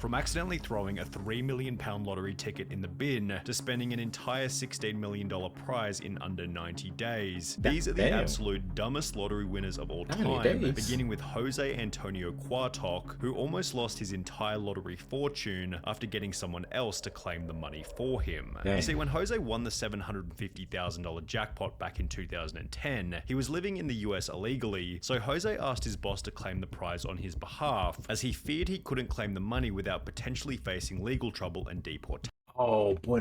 From accidentally throwing a £3 million lottery ticket in the bin to spending an entire $16 million prize in under 90 days. These are the absolute dumbest lottery winners of all time, beginning with Jose Antonio Cuatok, who almost lost his entire lottery fortune after getting someone else to claim the money for him. You see, when Jose won the $750,000 jackpot back in 2010, he was living in the US illegally, so Jose asked his boss to claim the prize on his behalf, as he feared he couldn't claim the money without potentially facing legal trouble and deportation. Oh boy,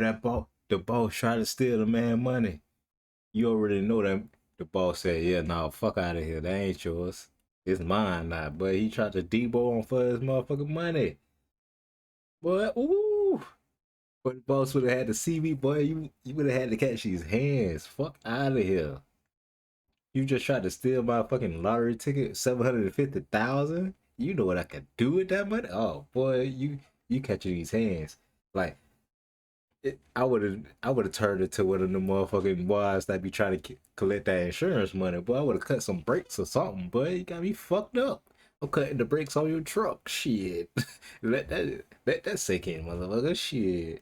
the boss tried to steal the man money. You already know that the boss said, yeah, nah, fuck out of here. That ain't yours. It's mine now. But he tried to debo him for his motherfucking money. Boy, ooh. But the boss would have had to see me, boy. You would have had to catch his hands. Fuck out of here. You just tried to steal my fucking lottery ticket, $750,000. You know what I could do with that money? Oh boy, you catching these hands. Like, I would have turned it to one of the motherfucking boys that be trying to collect that insurance money. Boy, I would have cut some brakes or something. Boy, you got me fucked up. I'm cutting the brakes on your truck. Shit. let that sink in, motherfucker. Shit.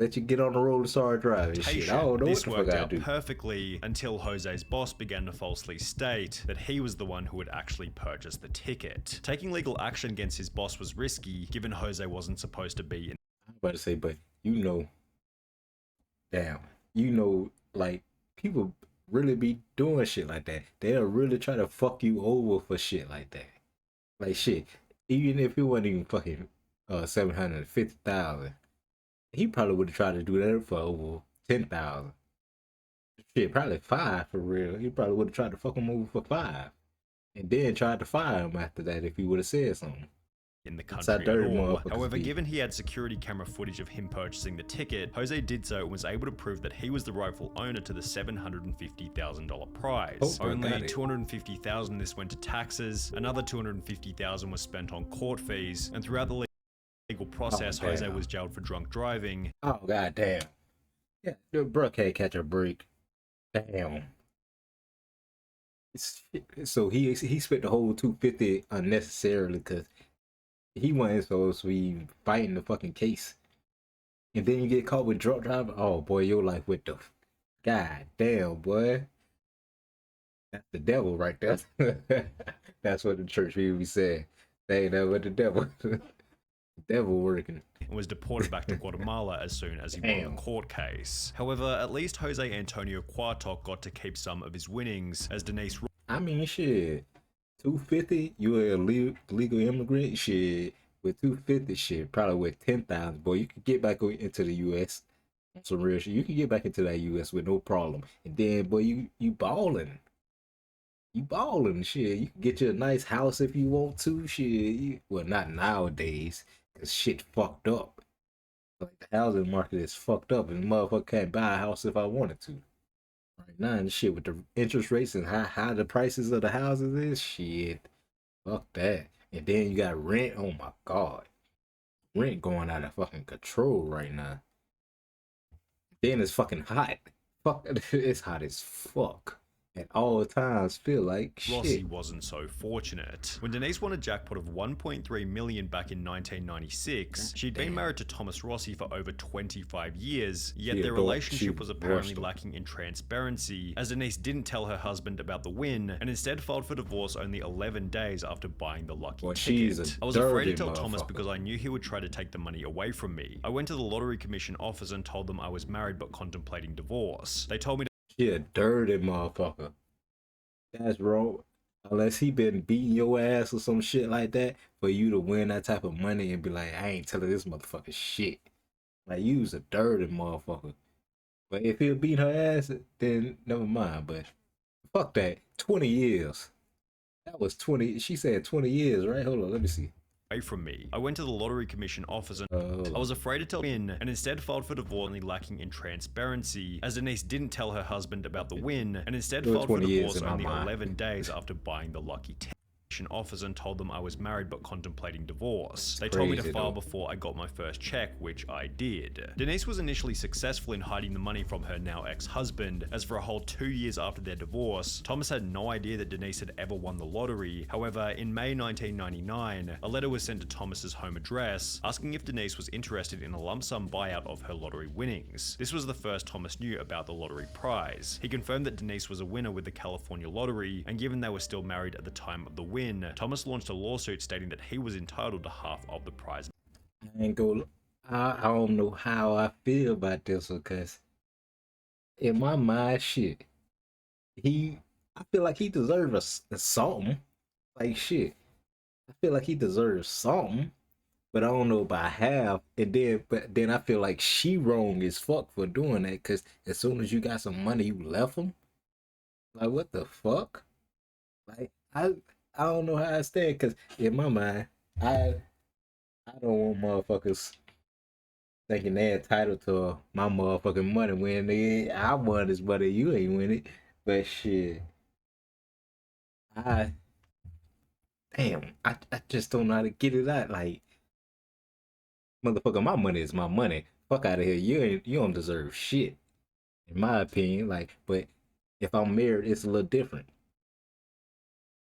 Let you get on the road and start driving. Shit. I don't know this what the fuck I do. Perfectly until Jose's boss began to falsely state that he was the one who had actually purchased the ticket. Taking legal action against his boss was risky, given Jose wasn't supposed to be in. I'm about to say, but you know, damn, you know, like, people really be doing shit like that. They'll really try to fuck you over for shit like that. Like, shit, even if it wasn't even fucking $750,000, he probably would have tried to do that for over $10,000. Shit, probably $5 for real. He probably would have tried to fuck him over for $5, and then tried to fire him after that if he would have said something. In the country at all. However, given he had security camera footage of him purchasing the ticket, Jose did so and was able to prove that he was the rightful owner to the $750,000 prize. Only $250,000 this went to taxes, another $250,000 was spent on court fees, and throughout the legal process, Jose was jailed for drunk driving. Oh goddamn! Yeah, the bro can't catch a break. Damn. So he spent the whole $250 unnecessarily because he wasn't supposed to be fighting the fucking case. And then you get caught with drunk driving. Oh boy, your life with the god damn, boy. That's the devil right there. That's what the church people be saying. They ain't that with the devil. The devil working. And was deported back to Guatemala as soon as he won the court case. However, at least Jose Antonio Cuatok got to keep some of his winnings, as Denise Rossi. I mean, shit. 250, you a legal immigrant, shit. With 250, shit, probably with 10,000, boy, you can get back into the U.S. on some real shit. You can get back into that U.S. with no problem. And then, boy, you balling. You balling, shit. You can get you a nice house if you want to, shit. Well, not nowadays, because shit fucked up. Like, the housing market is fucked up, and the motherfucker can't buy a house if I wanted to. Right now, and shit, with the interest rates and how the prices of the houses is, shit, fuck that. And then you got rent. Oh my god, rent going out of fucking control right now. Then it's fucking hot. Fuck, it's hot as fuck at all times. Feel like shit. Rossi wasn't so fortunate. When Denise won a jackpot of $1.3 million back in 1996, she'd been married to Thomas Rossi for over 25 years, yet their relationship was apparently lacking in transparency, as Denise didn't tell her husband about the win, and instead filed for divorce only 11 days after buying the lucky ticket. I was afraid to tell Thomas because I knew he would try to take the money away from me. I went to the Lottery Commission office and told them I was married but contemplating divorce. They told me she a dirty motherfucker. That's wrong. Unless he been beating your ass or some shit like that for you to win that type of money and be like, I ain't telling this motherfucker shit. Like, you was a dirty motherfucker. But if he'll beat her ass, then never mind. But fuck that. 20 years. That was 20. She said 20 years, right? Hold on, let me see. From me. I went to the Lottery Commission office and I was afraid to tell him and instead filed for divorce, only lacking in transparency, as Denise didn't tell her husband about the win and instead filed for divorce only 11 days after buying the lucky ticket. offers and told them I was married but contemplating divorce. They crazy, told me to file before I got my first check, which I did. Denise was initially successful in hiding the money from her now ex-husband, as for a whole 2 years after their divorce, Thomas had no idea that Denise had ever won the lottery. However, in May 1999, a letter was sent to Thomas's home address, asking if Denise was interested in a lump sum buyout of her lottery winnings. This was the first Thomas knew about the lottery prize. He confirmed that Denise was a winner with the California lottery, and given they were still married at the time of the win, Thomas launched a lawsuit stating that he was entitled to half of the prize. I don't know how I feel about this, because in my mind, shit, I feel like he deserves a something. Like, shit, I feel like he deserves something, but I don't know about half. But then I feel like she wrong as fuck for doing that, because as soon as you got some money, you left him. Like, what the fuck? Like, I don't know how I stand, because in my mind, I don't want motherfuckers thinking they're entitled to my motherfucking money when I won this money, you ain't win it. But shit, I just don't know how to get it out. Like, motherfucker, my money is my money. Fuck out of here. You don't deserve shit, in my opinion. Like, but if I'm married, it's a little different,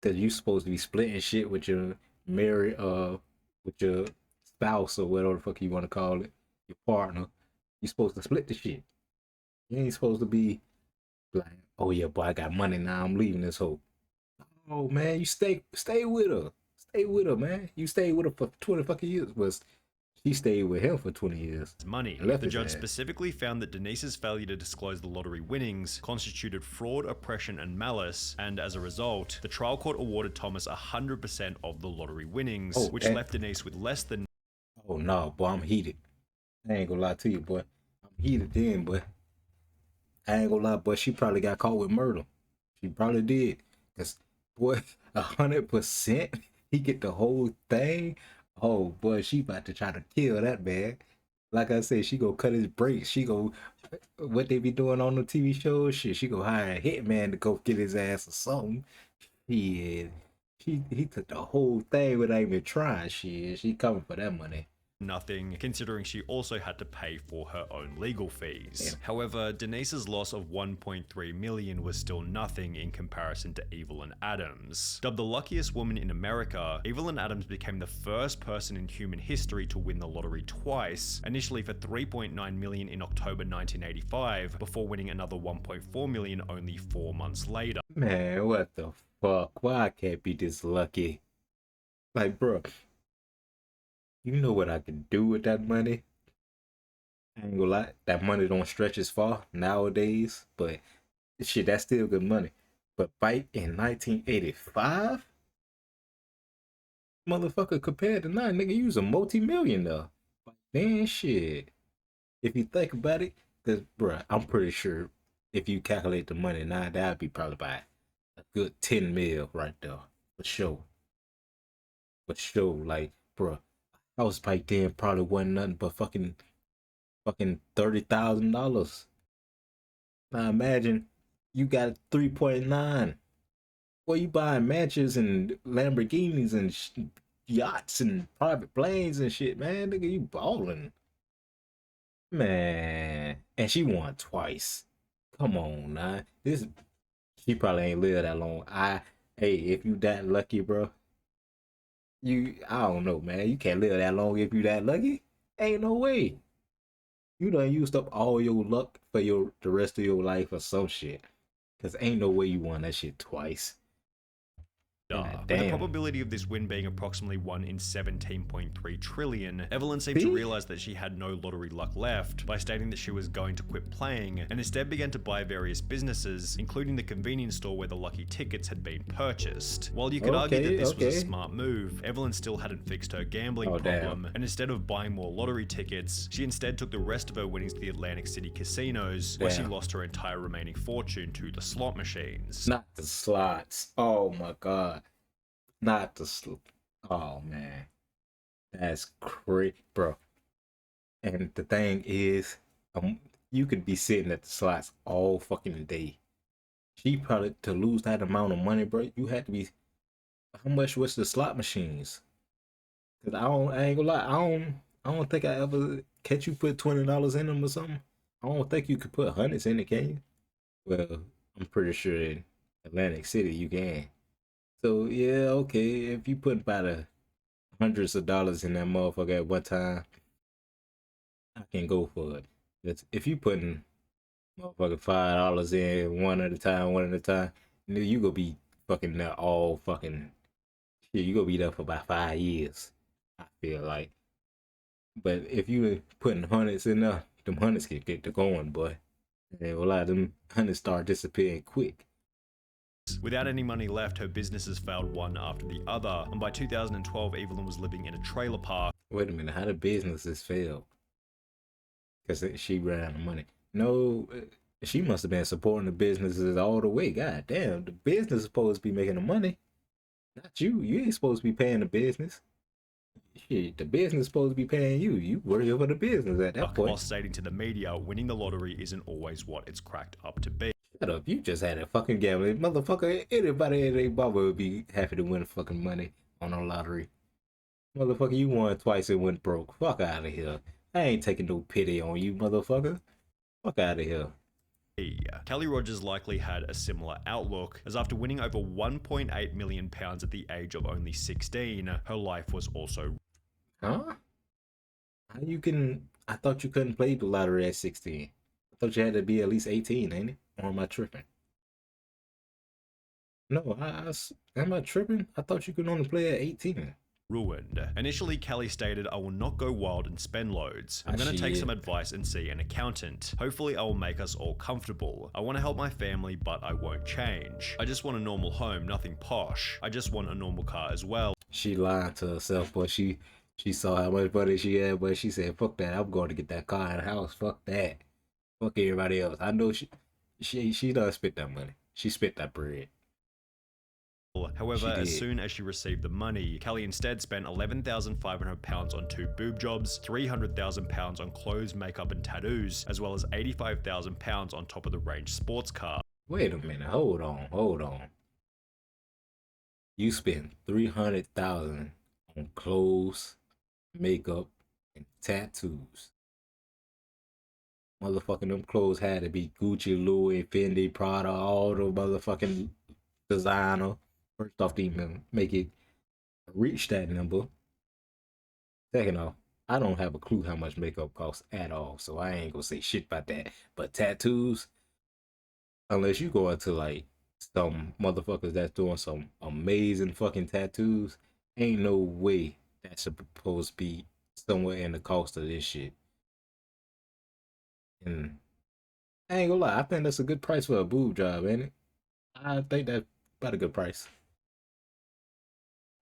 because you supposed to be splitting shit with your with your spouse or whatever the fuck you want to call it, your partner. You supposed to split the shit. You ain't supposed to be like, oh yeah, boy, I got money now, I'm leaving this hoe. Oh man, you stay with her. Stay with her, man. You stayed with her for 20 fucking years. But she stayed with him for 20 years. Money. The judge specifically found that Denise's failure to disclose the lottery winnings constituted fraud, oppression, and malice, and as a result, the trial court awarded Thomas 100% of the lottery winnings, which left Denise with less than... Oh no, boy, I'm heated. I ain't gonna lie to you, boy. I'm heated then, boy. I ain't gonna lie, boy, she probably got caught with murder. She probably did. Because, boy, 100%, he get the whole thing. Oh, boy, she about to try to kill that man. Like I said, she go cut his brakes. She go, what they be doing on the TV shows? Shit, she go hire a hitman to go get his ass or something. He took the whole thing without even trying. She coming for that money. Nothing, considering she also had to pay for her own legal fees. Yeah. However, Denise's loss of $1.3 million was still nothing in comparison to Evelyn Adams. Dubbed the luckiest woman in America, Evelyn Adams became the first person in human history to win the lottery twice, initially for $3.9 million in October 1985, before winning another $1.4 million only 4 months later. Man, what the fuck? Why I can't be this lucky? Like, bro, you know what I can do with that money? I ain't gonna lie, that money don't stretch as far nowadays, but shit, that's still good money. But back in 1985, motherfucker, compared to now, nigga, you was a multi-millionaire. But then shit, if you think about it, cause bruh, I'm pretty sure if you calculate the money now, that'd be probably about a good 10 mil right there, for sure. For sure, like, bruh, I was back then probably wasn't nothing but fucking $30,000. Now imagine you got 3.9. Well, you buying mansions and Lamborghinis and yachts and private planes and shit, man. Nigga, you balling, man. And she won twice. Come on, now. She probably ain't lived that long. Hey, if you that lucky, bro. I don't know, man. You can't live that long if you that lucky. Ain't no way. You done used up all your luck for the rest of your life or some shit. Cause ain't no way you won that shit twice. With the probability of this win being approximately 1 in 17.3 trillion, Evelyn seemed to realize that she had no lottery luck left by stating that she was going to quit playing and instead began to buy various businesses, including the convenience store where the lucky tickets had been purchased. While you could argue that this was a smart move, Evelyn still hadn't fixed her gambling problem, and instead of buying more lottery tickets, she instead took the rest of her winnings to the Atlantic City casinos, where she lost her entire remaining fortune to the slot machines. Not the slots. Oh my god. Not the oh man, that's crazy, bro. And the thing is, you could be sitting at the slots all fucking day. She probably, to lose that amount of money, bro, you had to be how much was the slot machines? Cause I ain't gonna lie, I don't think I ever catch you put $20 in them or something. I don't think you could put hundreds in it, can you? Well, I'm pretty sure in Atlantic City you can. So yeah, okay, if you put about hundreds of dollars in that motherfucker at one time, I can go for it. If you putting motherfucking $5 in one at a time, you gonna be fucking there all fucking shit. You gonna be there for about 5 years. I feel like. But if you putting hundreds in there, them hundreds can get to going, boy. And a lot of them hundreds start disappearing quick. Without any money left, her businesses failed one after the other, and by 2012, Evelyn was living in a trailer park. Wait a minute, how the businesses fail? Because she ran out of money. No, she must have been supporting the businesses all the way. God damn, the business is supposed to be making the money, not you. You ain't supposed to be paying the business. Shit, the business is supposed to be paying you. You work for the business at that point. While stating to the media, winning the lottery isn't always what it's cracked up to be. Shut up, you just had a fucking gambling. Motherfucker, anybody at a barber would be happy to win fucking money on a lottery. Motherfucker, you won twice and went broke. Fuck out of here. I ain't taking no pity on you, motherfucker. Fuck out of here. Kelly Rogers likely had a similar outlook, as after winning over £1.8 million at the age of only 16, her life was also... Huh? How you can... I thought you couldn't play the lottery at 16. I thought you had to be at least 18, ain't it? Or am I tripping? No, am I tripping? I thought you could only play at 18. Ruined. Initially, Kelly stated, "I will not go wild and spend loads. I'm going to take some advice and see an accountant. Hopefully, I will make us all comfortable. I want to help my family, but I won't change. I just want a normal home, nothing posh. I just want a normal car as well." She lied to herself, but she saw how much money she had, but she said, "Fuck that! I'm going to get that car and house. Fuck that. Fuck everybody else." I know she done spent that money. She spent that bread. However, as soon as she received the money, Kelly instead spent £11,500 on 2 boob jobs, £300,000 on clothes, makeup and tattoos, as well as £85,000 on top of the range sports car. Wait a minute, hold on. You spent $300,000 on clothes, makeup, and tattoos. Motherfucking them clothes had to be Gucci, Louis, Fendi, Prada, all the motherfucking designer. First off, to even make it reach that number. Second off, I don't have a clue how much makeup costs at all, so I ain't gonna say shit about that. But tattoos, unless you go into like some motherfuckers that's doing some amazing fucking tattoos, ain't no way that's supposed to be somewhere in the cost of this shit. And I ain't gonna lie, I think that's a good price for a boob job, ain't it? I think that's about a good price.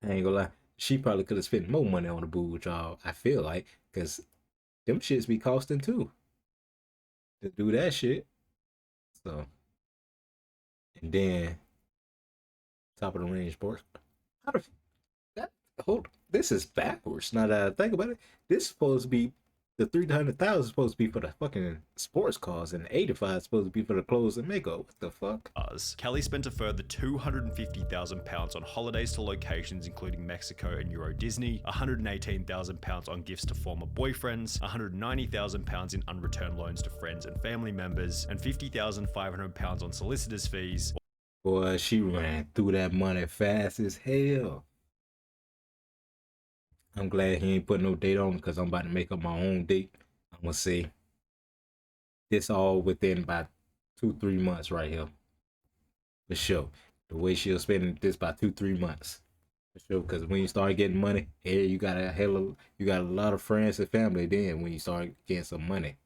I ain't gonna lie. She probably could have spent more money on a boob job, I feel like, because them shits be costing too. To do that shit. So, and then, top of the range sports. How the that hold? This is backwards. Now that I think about it, this is supposed to be the 300,000 is supposed to be for the fucking sports cars, and the 85 is supposed to be for the clothes and makeup. What the fuck? Kelly spent a further £250,000 on holidays to locations including Mexico and Euro Disney, £118,000 on gifts to former boyfriends, £190,000 in unreturned loans to friends and family members, and £50,500 on solicitors' fees. Boy, she ran through that money fast as hell. I'm glad he ain't put no date on because I'm about to make up my own date. I'm gonna say this all within about 2-3 months right here. For sure. The way she'll spend this by 2-3 months. For sure. Because when you start getting money, here you got a lot of friends and family. Then when you start getting some money,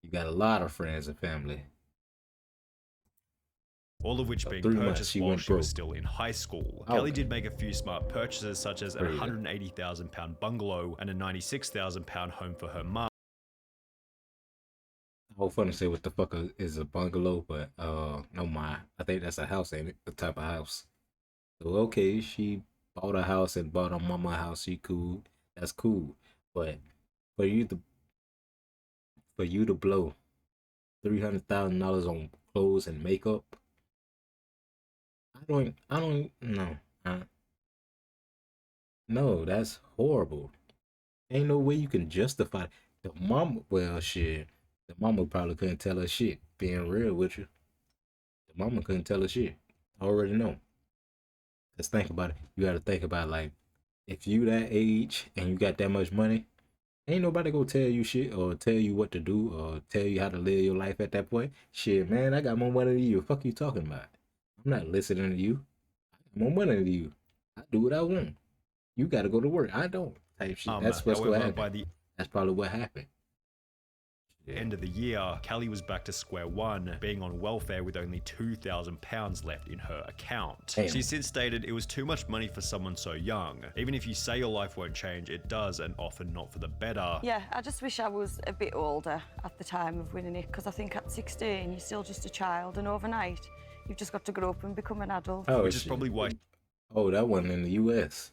you got a lot of friends and family. All of which being purchased while she was still in high school. Kelly did make a few smart purchases, such as a £180,000 bungalow and a £96,000 home for her mum. I was fun to say what the fuck is a bungalow, but no mind. I think that's a house, ain't it? The type of house. So okay, she bought a house and bought her mama a house. She cool. That's cool. But for you to blow $300,000 on clothes and makeup, I don't know. No, that's horrible. Ain't no way you can justify it. The mama, well, shit. The mama probably couldn't tell her shit. Being real with you, the mama couldn't tell her shit. I already know. Cause think about it. You got to think about like, if you that age and you got that much money, ain't nobody gonna tell you shit or tell you what to do or tell you how to live your life at that point. Shit, man, I got more money than you. Fuck you talking about? I'm not listening to you. I got more money than you. I do what I want. You got to go to work. I don't. Type shit. That's what's gonna happen. That's probably what happened. End of the year, Callie was back to square one, being on welfare with only £2,000 left in her account. Damn. She since stated it was too much money for someone so young. Even if you say your life won't change, it does, and often not for the better. Yeah, I just wish I was a bit older at the time of winning it, because I think at 16, you're still just a child, and overnight, you've just got to grow up and become an adult. Oh, which is probably why... Oh, that wasn't in the U.S.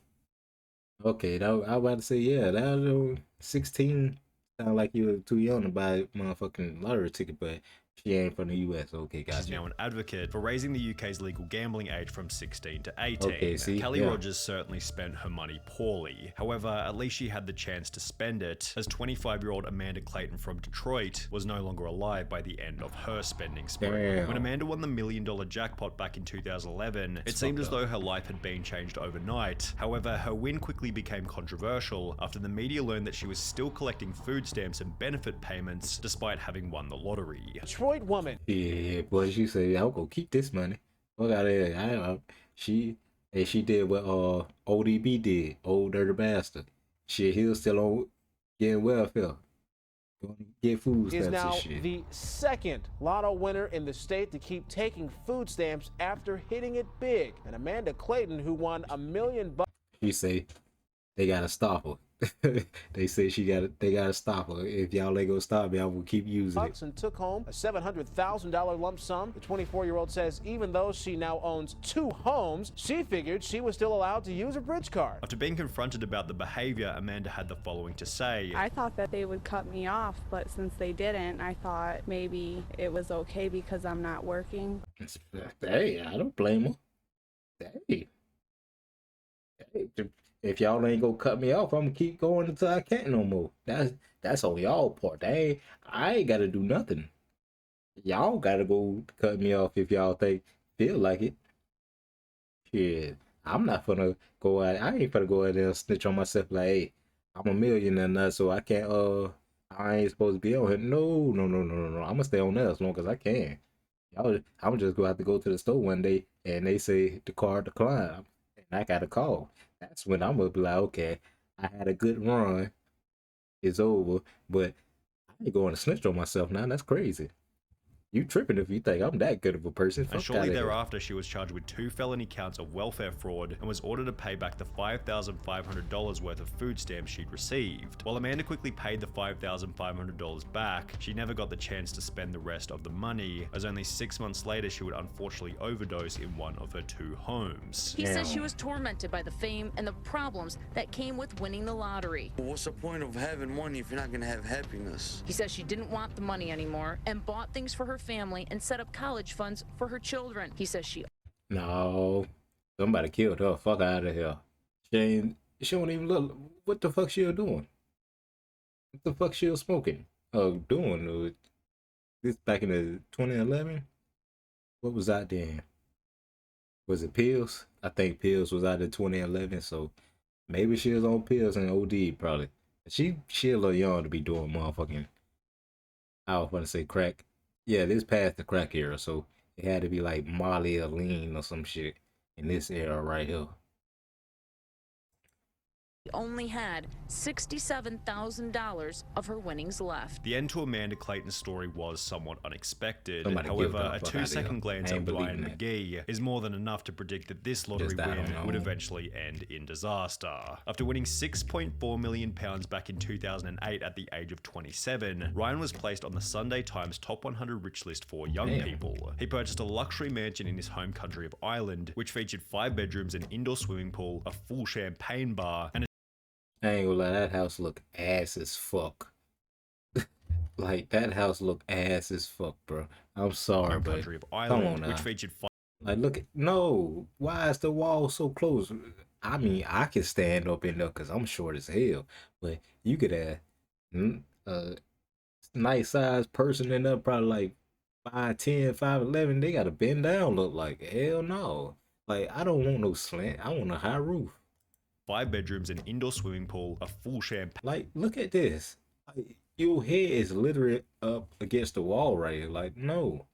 Okay, I was about to say, yeah, that 16... sound like you were too young to buy a motherfucking lottery ticket, but she ain't from the U.S. Okay, gotcha. She's now an advocate for raising the UK's legal gambling age from 16 to 18. Okay, see? Callie Rogers certainly spent her money poorly. However, at least she had the chance to spend it, as 25-year-old Amanda Clayton from Detroit was no longer alive by the end of her spending spree. Damn. When Amanda won the $1 million jackpot back in 2011, it seemed as though her life had been changed overnight. However, her win quickly became controversial after the media learned that she was still collecting food stamps and benefit payments despite having won the lottery. Detroit woman. Yeah, boy, she said, I'm gonna keep this money. Fuck out of here. She did what ODB did, Old Dirty Bastard. Shit, he was still on getting welfare. Going to get food stamps Is now and shit. the second lotto winner in the state to keep taking food stamps after hitting it big. And Amanda Clayton, who won $1 million. She say they gotta stop her. They say they gotta stop her. If y'all ain't gonna stop me, I will keep using it. And took home a $700,000 lump sum. The 24-year-old says even though she now owns 2 homes, she figured she was still allowed to use a bridge card. After being confronted about the behavior, Amanda had the following to say. I thought that they would cut me off, but since they didn't, I thought maybe it was okay because I'm not working. Hey, I don't blame her. Hey, if y'all ain't gonna cut me off, I'm gonna keep going until I can't no more. That's on y'all part. I ain't gotta do nothing. Y'all gotta go cut me off if y'all feel like it. Shit, I'm not gonna go out. I ain't gonna go out there and snitch on myself like, hey, I'm a millionaire now, so I can't. I ain't supposed to be on here. No. I'm gonna stay on there as long as I can. I'm just gonna have to go to the store one day and they say the card declined, and I got a call. That's when I'm gonna be like, okay, I had a good run. It's over, but I ain't going to snitch on myself now. That's crazy. You tripping if you think I'm that good of a person. And shortly thereafter, she was charged with 2 felony counts of welfare fraud and was ordered to pay back the $5,500 worth of food stamps she'd received. While Amanda quickly paid the $5,500 back, she never got the chance to spend the rest of the money, as only 6 months later she would unfortunately overdose in one of her 2 homes. He says she was tormented by the fame and the problems that came with winning the lottery. What's the point of having money if you're not going to have happiness? He says she didn't want the money anymore and bought things for her family and set up college funds for her children. He says No, somebody killed her. Fuck out of here. She don't even look. What the fuck she doing? What the fuck she was smoking? Doing this back in the 2011. What was out then? Was it pills? I think pills was out in 2011. So maybe she was on pills and OD probably. She a little young to be doing motherfucking. I was gonna say crack. Yeah, this past the crack era, so it had to be like Molly or lean or some shit in this era right here. only had $67,000 of her winnings left. The end to Amanda Clayton's story was somewhat unexpected. However, a 2-second glance at Ryan McGee is more than enough to predict that this lottery win would eventually end in disaster. After winning £6.4 million back in 2008 at the age of 27, Ryan was placed on the Sunday Times Top 100 Rich list for young people. He purchased a luxury mansion in his home country of Ireland, which featured 5 bedrooms, an indoor swimming pool, a full champagne bar, and I ain't gonna lie, that house look ass as fuck. Like, that house look ass as fuck, bro. I'm sorry, but of Ireland, come on now. Which featured like, look at, no, why is the wall so close? I mean, I can stand up in there because I'm short as hell. But you could have a nice sized person in there, probably like 5'10", 5'11". They gotta bend down. Look like hell no. Like I don't want no slant. I want a high roof. 5 bedrooms, an indoor swimming pool, a full champagne. Like look at this. Like, your head is literally up against the wall right here. Like no.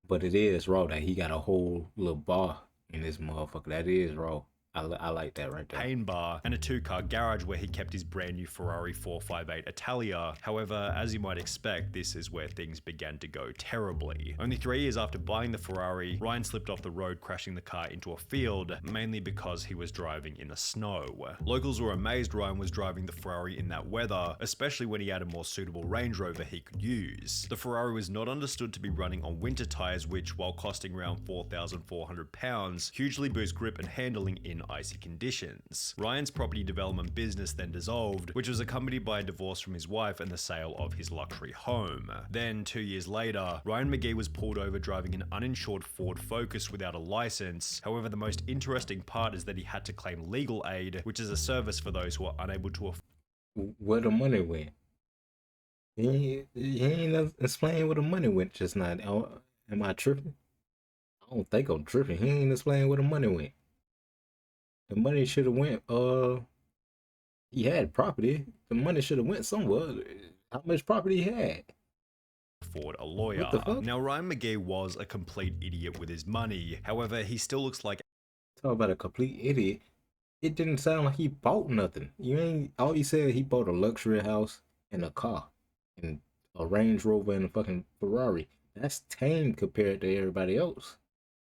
But it is raw that he got a whole little bar in this motherfucker. That is raw. I like that right there. Pain bar, and a 2-car garage where he kept his brand new Ferrari 458 Italia. However, as you might expect, this is where things began to go terribly. Only 3 years after buying the Ferrari, Ryan slipped off the road, crashing the car into a field, mainly because he was driving in the snow. Locals were amazed Ryan was driving the Ferrari in that weather, especially when he had a more suitable Range Rover he could use. The Ferrari was not understood to be running on winter tires, which, while costing around 4,400 pounds, hugely boost grip and handling in icy conditions. Ryan's property development business then dissolved, which was accompanied by a divorce from his wife and the sale of his luxury home. Then, 2 years later, Ryan McGee was pulled over driving an uninsured Ford Focus without a license. However, the most interesting part is that he had to claim legal aid, which is a service for those who are unable to afford. Where the money went? He ain't explain where the money went just now. Am I tripping? I don't think I'm tripping. He ain't explain where the money went. The money should have went, he had property. The money should have went somewhere. How much property he had? Afford a lawyer. What the fuck? Now, Ryan McGee was a complete idiot with his money. However, he still looks like... Talk about a complete idiot. It didn't sound like he bought nothing. All he said, he bought a luxury house and a car and a Range Rover and a fucking Ferrari. That's tame compared to everybody else.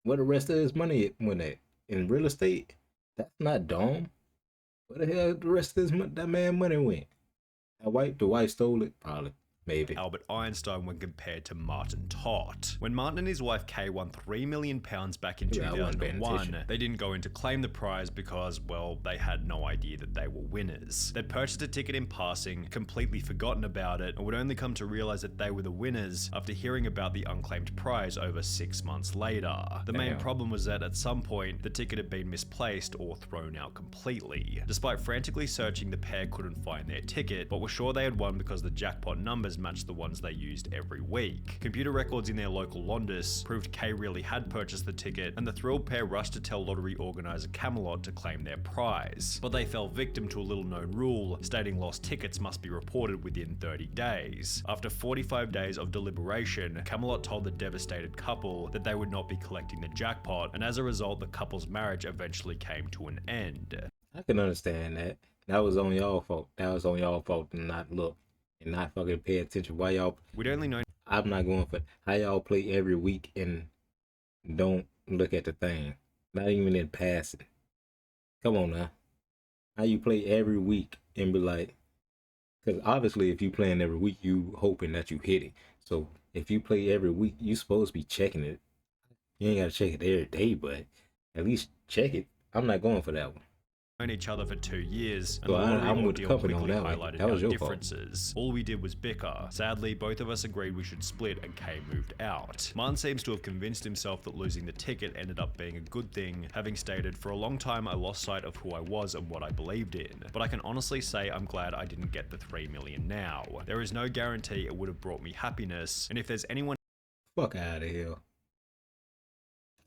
Where the rest of his money went at? In real estate? That's not dumb. Where the hell the rest of that man money went? The wife stole it? Probably. Maybe. Albert Einstein when compared to Martin Tott. When Martin and his wife Kay won £3 million back in 2001, they didn't go in to claim the prize because, well, they had no idea that they were winners. They'd purchased a ticket in passing, completely forgotten about it, and would only come to realize that they were the winners after hearing about the unclaimed prize over 6 months later. The main problem was that at some point, the ticket had been misplaced or thrown out completely. Despite frantically searching, the pair couldn't find their ticket, but were sure they had won because the jackpot numbers matched the ones they used every week. Computer records in their local Londis proved Kay really had purchased the ticket, and the thrilled pair rushed to tell lottery organizer Camelot to claim their prize. But they fell victim to a little-known rule, stating lost tickets must be reported within 30 days. After 45 days of deliberation, Camelot told the devastated couple that they would not be collecting the jackpot, and as a result, the couple's marriage eventually came to an end. I can understand that. That was on y'all fault. That was on y'all fault to not look and not fucking pay attention. Why y'all? We'd only known. I'm not going for how y'all play every week and don't look at the thing. Not even in passing. Come on now. How you play every week and be like, because obviously if you playing every week, you hoping that you hit it. So if you play every week, you supposed to be checking it. You ain't got to check it every day, but at least check it. I'm not going for that one. Each other for 2 years, and so the I'm with the company quickly on that highlighted that was our your differences. All we did was bicker. Sadly, both of us agreed we should split, and Kay moved out. Martin seems to have convinced himself that losing the ticket ended up being a good thing, having stated, "For a long time I lost sight of who I was and what I believed in. But I can honestly say I'm glad I didn't get the $3 million now. There is no guarantee it would have brought me happiness, and if there's anyone..." Fuck out of here.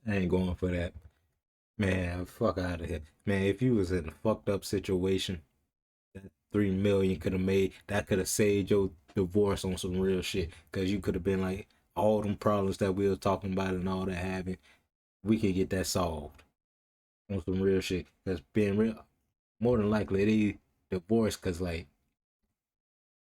I ain't going for that. Man, fuck out of here. Man, if you was in a fucked up situation, that $3 million could have made, that could have saved your divorce on some real shit. Because you could have been like, all them problems that we were talking about and all that having, we could get that solved on some real shit. Because being real, more than likely they divorced because, like,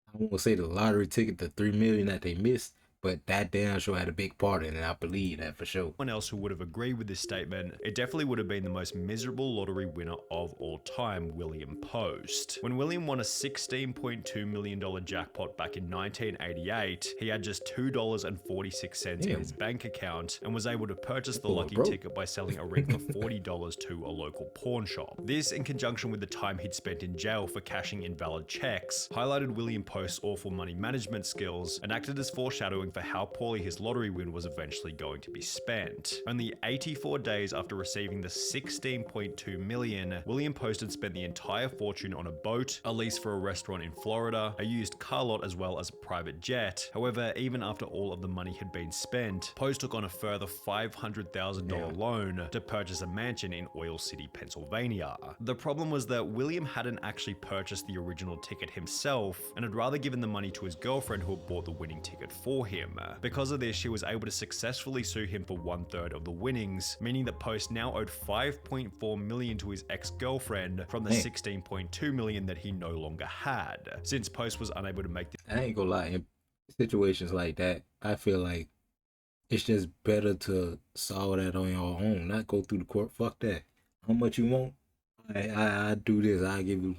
I won't say the lottery ticket, the $3 million that they missed, but that damn sure had a big part in it. I believe that for sure. Anyone else who would have agreed with this statement, it definitely would have been the most miserable lottery winner of all time, William Post. When William won a $16.2 million jackpot back in 1988, he had just $2.46 in his bank account and was able to purchase the lucky ticket by selling a ring for $40 to a local pawn shop. This, in conjunction with the time he'd spent in jail for cashing invalid checks, highlighted William Post's awful money management skills and acted as foreshadowing for how poorly his lottery win was eventually going to be spent. Only 84 days after receiving the $16.2 million, William Post had spent the entire fortune on a boat, a lease for a restaurant in Florida, a used car lot, as well as a private jet. However, even after all of the money had been spent, Post took on a further $500,000 loan to purchase a mansion in Oil City, Pennsylvania. The problem was that William hadn't actually purchased the original ticket himself and had rather given the money to his girlfriend who had bought the winning ticket for him. Because of this, she was able to successfully sue him for 1/3 of the winnings, meaning that Post now owed $5.4 million to his ex-girlfriend from the $16.2 million that he no longer had. Since Post was unable to make the— I ain't gonna lie, in situations like that, I feel like it's just better to solve that on your own, not go through the court. Fuck that. How much you want? I do this. I give you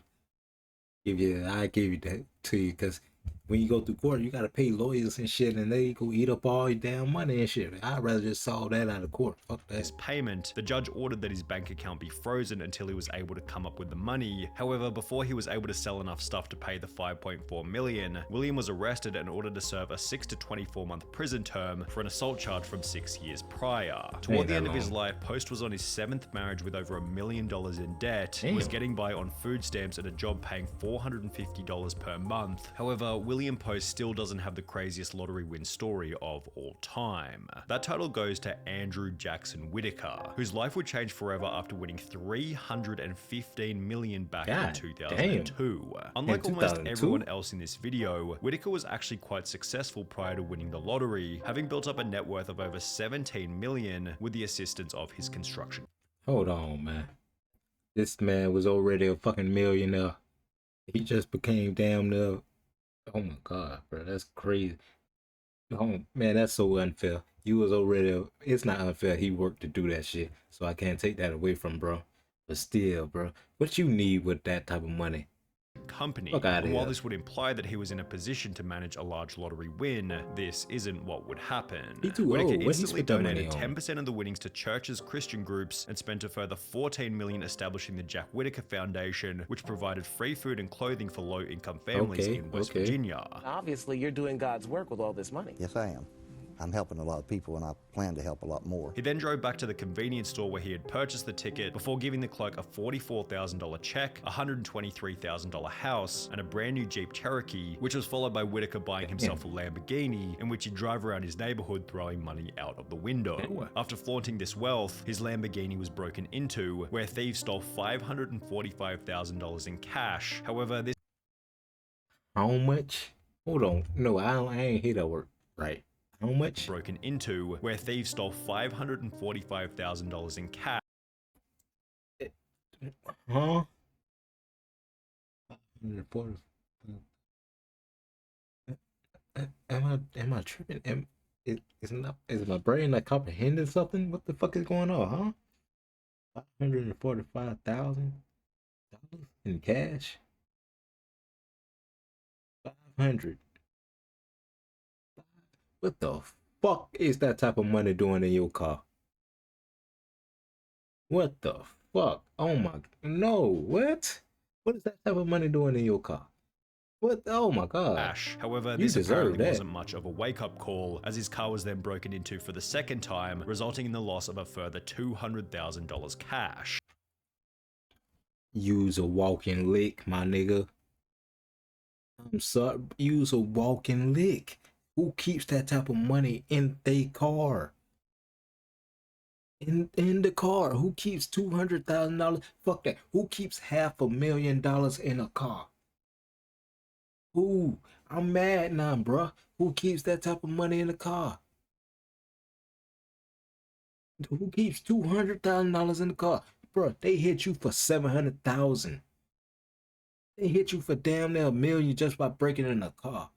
that to you, because when you go through court, you gotta pay lawyers and shit, and they go eat up all your damn money and shit. I'd rather just solve that out of court. Fuck that. His payment, the judge ordered that his bank account be frozen until he was able to come up with the money. However, before he was able to sell enough stuff to pay the $5.4 million, William was arrested and ordered to serve a 6 to 24 month prison term for an assault charge from 6 years prior. Toward the end of his life, Post was on his 7th marriage with over $1 million in debt. He was getting by on food stamps and a job paying $450 per month. However, William Post still doesn't have the craziest lottery win story of all time. That title goes to Andrew Jackson Whittaker, whose life would change forever after winning $315 million back in 2002. Unlike almost everyone else in this video, Whittaker was actually quite successful prior to winning the lottery, having built up a net worth of over $17 million with the assistance of his construction. Hold on, man. This man was already a fucking millionaire. He just became damn near. Oh my god, bro, that's crazy. Oh man, that's so unfair. You was already. It's not unfair. He worked to do that shit, so I can't take that away from bro. But still, bro, what you need with that type of money? Company. And while this would imply that he was in a position to manage a large lottery win, this isn't what would happen. Whittaker instantly donated 10% of the winnings to churches, Christian groups, and spent a further $14 million establishing the Jack Whittaker Foundation, which provided free food and clothing for low-income families in West Virginia. Obviously, you're doing God's work with all this money. Yes, I am. I'm helping a lot of people, and I plan to help a lot more. He then drove back to the convenience store where he had purchased the ticket before giving the clerk a $44,000 check, a $123,000 house, and a brand new Jeep Cherokee, which was followed by Whittaker buying himself a Lamborghini, in which he'd drive around his neighborhood throwing money out of the window. After flaunting this wealth, his Lamborghini was broken into, where thieves stole $545,000 in cash. However, this— How much? Hold on. No, I ain't hear that word right. How much? Broken into, where thieves stole $545,000 in cash. Huh? Am I tripping? Is my brain not comprehending something? What the fuck is going on, huh? $545,000 in cash? 500. What the fuck is that type of money doing in your car? What the fuck? Oh my, no, what? What is that type of money doing in your car? What? Oh my god. However, this apparently wasn't much of a wake-up call, as his car was then broken into for the second time, resulting in the loss of a further $200,000 cash. Use a walking lick, my nigga. I'm sorry, use a walking lick. Who keeps that type of money in their car? In the car. Who keeps $200,000? Fuck that. Who keeps $500,000 in a car? Who? I'm mad now, bruh. Who keeps that type of money in the car? Who keeps $200,000 in the car? Bruh, they hit you for $700,000. They hit you for damn near $1 million just by breaking in a car.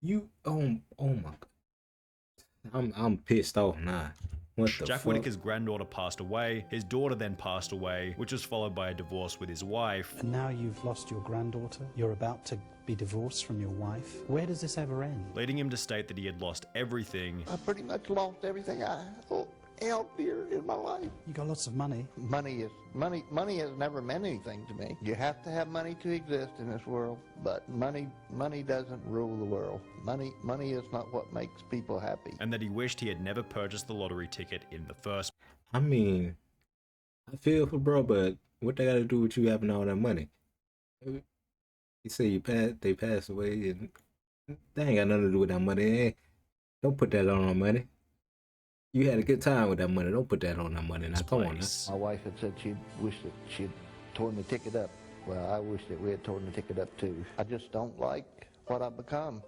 You, oh my god. I'm pissed off now. What the Jack fuck? Whittaker's granddaughter passed away, his daughter then passed away, which was followed by a divorce with his wife. And now you've lost your granddaughter, you're about to be divorced from your wife. Where does this ever end? Leading him to state that he had lost everything. I pretty much lost everything I owned. healthier in my life. You got lots of money. Money has never meant anything to me. You have to have money to exist in this world, but money doesn't rule the world. Money is not what makes people happy. And that he wished he had never purchased the lottery ticket in the first. I mean, I feel for bro, but what they got to do with you having all that money? You say they passed away, and they ain't got nothing to do with that money. Don't put that on our money. You had a good time with that money. Don't put that on our money. Now, come on. My wife had said she wished that she'd torn the ticket up. Well, I wish that we had torn the ticket up too. I just don't like what I've become.